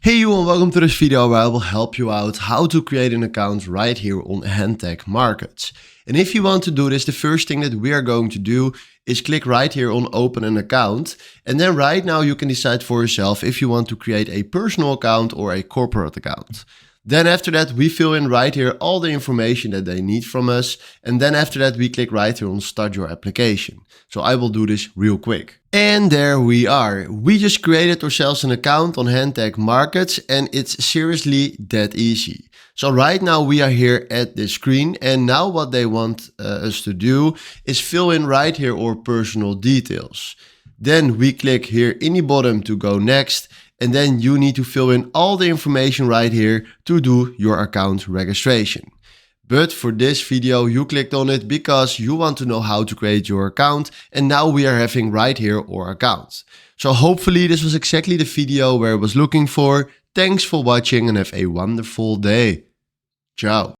Hey you and welcome to this video where I will help you out how to create an account right here on Hantec Markets. And if you want to do this, the first thing that we are going to do is click right here on open an account. And then right now you can decide for yourself if you want to create a personal account or a corporate account. Then after that, we fill in right here all the information that they need from us. And then after that, we click right here on start your application. So I will do this real quick. And there we are. We just created ourselves an account on Hantec Markets and it's seriously that easy. So right now we are here at this screen and now what they want us to do is fill in right here our personal details. Then we click here in the bottom to go next. And then you need to fill in all the information right here to do your account registration. But for this video, you clicked on it because you want to know how to create your account. And now we are having right here our account. So hopefully this was exactly the video where I was looking for. Thanks for watching and have a wonderful day. Ciao.